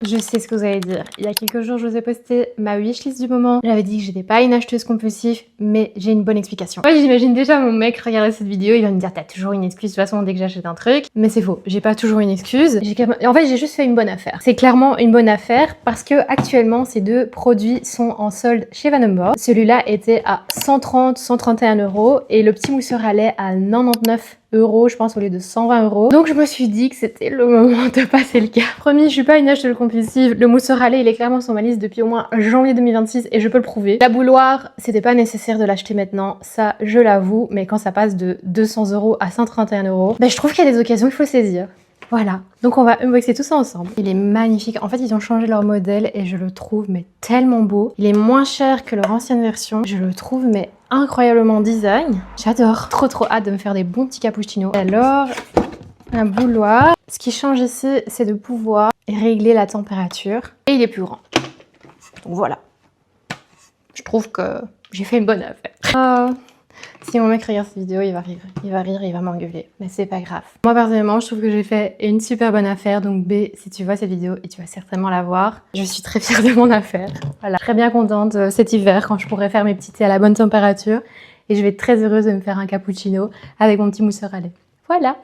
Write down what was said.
Je sais ce que vous allez dire. Il y a quelques jours, je vous ai posté ma wishlist du moment. J'avais dit que j'étais pas une acheteuse compulsive, mais j'ai une bonne explication. Moi, j'imagine déjà mon mec regarder cette vidéo, il va me dire t'as toujours une excuse de toute façon dès que j'achète un truc. Mais c'est faux, j'ai pas toujours une excuse. En fait, j'ai juste fait une bonne affaire. C'est clairement une bonne affaire parce que actuellement, ces deux produits sont en solde chez Vandenborg. Celui-là était à 130, 131 € et le petit mousseur à lait à 99 €, je pense, au lieu de 120 €. Donc je me suis dit que c'était le moment de passer le cap. Promis, je suis pas une acheteuse compulsive. Le mousseur à lait, il est clairement sur ma liste depuis au moins janvier 2026 et je peux le prouver. La bouilloire, c'était pas nécessaire de l'acheter maintenant, ça je l'avoue, mais quand ça passe de 200 € à 131 €, ben, je trouve qu'il y a des occasions, il faut saisir. Voilà, donc on va unboxer tout ça ensemble. Il est magnifique, en fait ils ont changé leur modèle et je le trouve mais tellement beau. Il est moins cher que leur ancienne version, je le trouve mais incroyablement design. J'adore, trop hâte de me faire des bons petits cappuccinos. Alors, un bouilloire. Ce qui change ici, c'est de pouvoir régler la température et il est plus grand. Donc voilà, je trouve que j'ai fait une bonne affaire. Si mon mec regarde cette vidéo, il va rire, il va m'engueuler, mais c'est pas grave. Moi personnellement, je trouve que j'ai fait une super bonne affaire, donc B, si tu vois cette vidéo, et tu vas certainement la voir, je suis très fière de mon affaire. Voilà, très bien contente cet hiver quand je pourrai faire mes petits thés à la bonne température, et je vais être très heureuse de me faire un cappuccino avec mon petit mousseur à lait. Voilà.